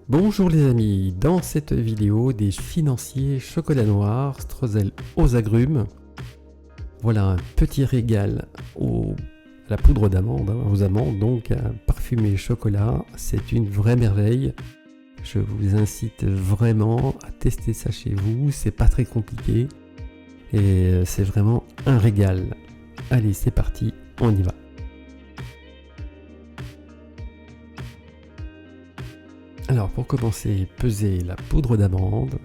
Bonjour les amis, dans cette vidéo des financiers chocolat noir Streusel aux agrumes. Voilà un petit régal à la poudre d'amande, aux amandes, donc un parfumé chocolat, c'est une vraie merveille. Je vous incite vraiment à tester ça chez vous, c'est pas très compliqué et c'est vraiment un régal. Allez, c'est parti, on y va. Alors pour commencer, pesez la poudre d'amande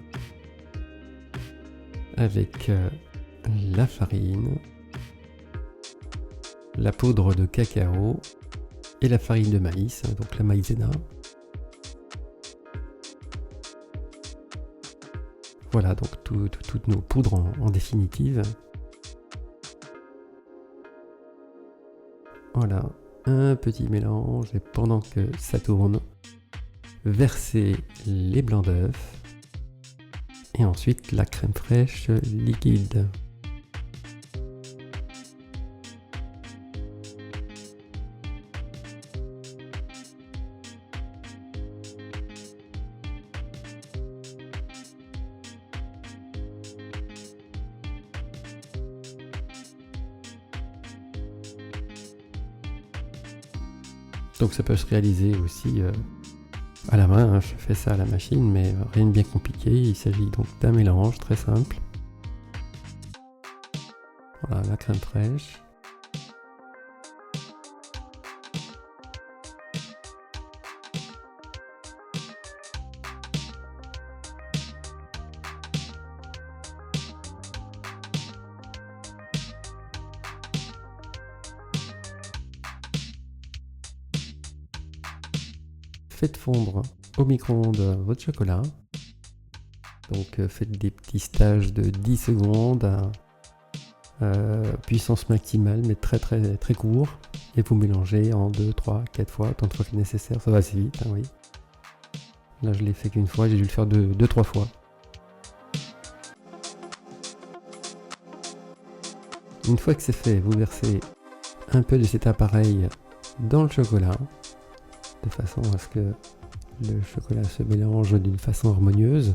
avec la farine, la poudre de cacao et la farine de maïs, donc la maïzena. Voilà donc toutes nos poudres en définitive. Voilà, un petit mélange et pendant que ça tourne, versez les blancs d'œufs et ensuite la crème fraîche liquide. Donc ça peut se réaliser aussi à la main, je fais ça à la machine, mais rien de bien compliqué. Il s'agit donc d'un mélange très simple. Voilà, la crème fraîche. Faites fondre au micro-ondes votre chocolat. Donc faites des petits stages de 10 secondes à puissance maximale, mais très court. Et vous mélangez en 2, 3, 4 fois, tant de fois que nécessaire. Ça va assez vite, hein, oui. Là je l'ai fait qu'une fois, j'ai dû le faire 2-3 fois. Une fois que c'est fait, vous versez un peu de cet appareil dans le chocolat, de façon à ce que le chocolat se mélange d'une façon harmonieuse.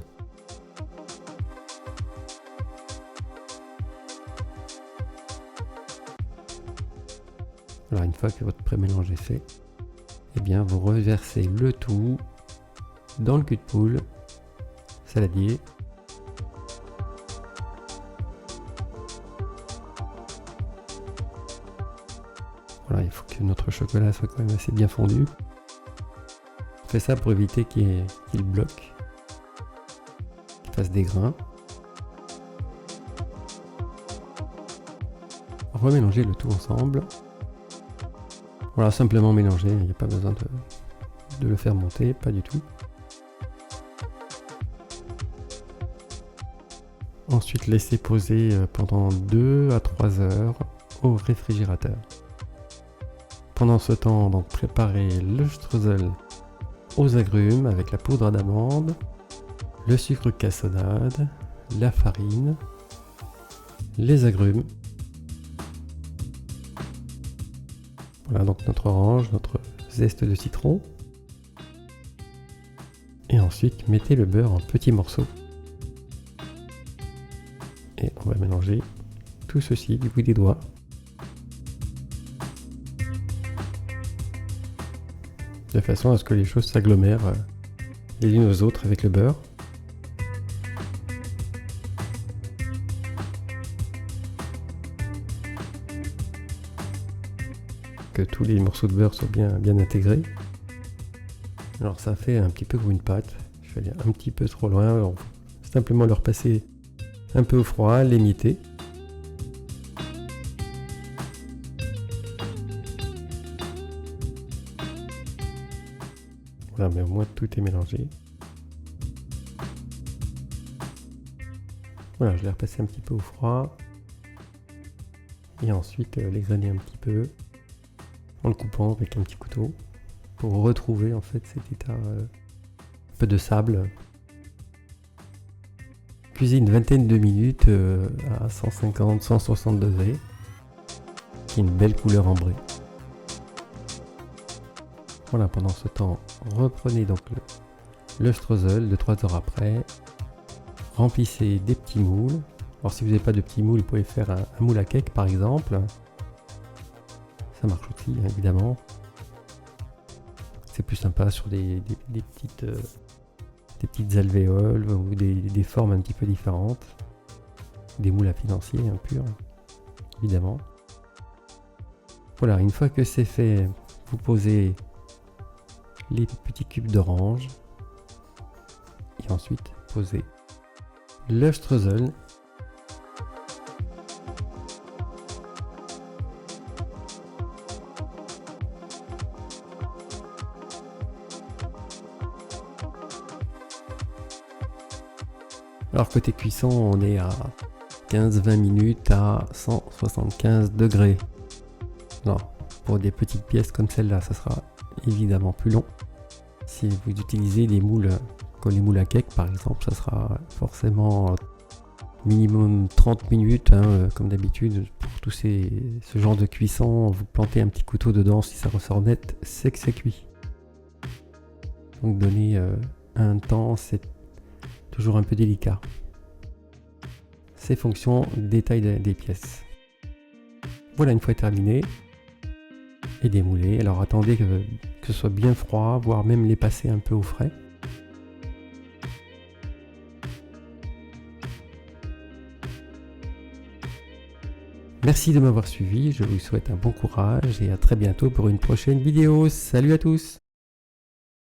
Alors une fois que votre pré-mélange est fait, eh bien vous reversez le tout dans le cul de poule saladier. Voilà, il faut que notre chocolat soit quand même assez bien fondu. On fait ça pour éviter qu'il bloque, qu'il fasse des grains. Remélangez le tout ensemble. Voilà, simplement mélanger, il n'y a pas besoin de le faire monter, pas du tout. Ensuite, laissez poser pendant 2 à 3 heures au réfrigérateur. Pendant ce temps, donc préparez le streusel aux agrumes avec la poudre d'amande, le sucre cassonade, la farine, les agrumes. Voilà donc notre orange, notre zeste de citron. Et ensuite, mettez le beurre en petits morceaux. Et on va mélanger tout ceci du bout des doigts. De façon à ce que les choses s'agglomèrent les unes aux autres avec le beurre. Que tous les morceaux de beurre soient bien intégrés. Alors ça fait un petit peu comme une pâte. Je vais aller un petit peu trop loin. Alors, simplement leur passer un peu au froid, l'émietter. Voilà, mais au moins tout est mélangé. Voilà, je l'ai repassé un petit peu au froid. Et ensuite l'égrener un petit peu en le coupant avec un petit couteau pour retrouver en fait cet état un peu de sable. Cuisine une vingtaine de minutes à 150-160 degrés. Qui est une belle couleur ambrée. Voilà, pendant ce temps, reprenez donc le streusel 2-3 heures après. Remplissez des petits moules. Alors si vous n'avez pas de petits moules, vous pouvez faire un moule à cake par exemple. Ça marche aussi évidemment. C'est plus sympa sur des petites alvéoles ou des formes un petit peu différentes. Des moules à financier purs, évidemment. Voilà, une fois que c'est fait, vous posez les petits cubes d'orange. Et ensuite, posez le streusel. Alors côté cuisson, on est à 15-20 minutes à 175 degrés. Alors, pour des petites pièces comme celle-là, ça sera évidemment plus long. Si vous utilisez des moules, comme les moules à cake par exemple, ça sera forcément minimum 30 minutes, comme d'habitude. Pour tout ce genre de cuisson, vous plantez un petit couteau dedans, si ça ressort net, c'est que c'est cuit. Donc donner un temps, c'est toujours un peu délicat. C'est fonction détail des pièces. Voilà, une fois terminé et démoulé. Alors attendez que ce soit bien froid, voire même les passer un peu au frais. Merci de m'avoir suivi, je vous souhaite un bon courage et à très bientôt pour une prochaine vidéo. Salut à tous!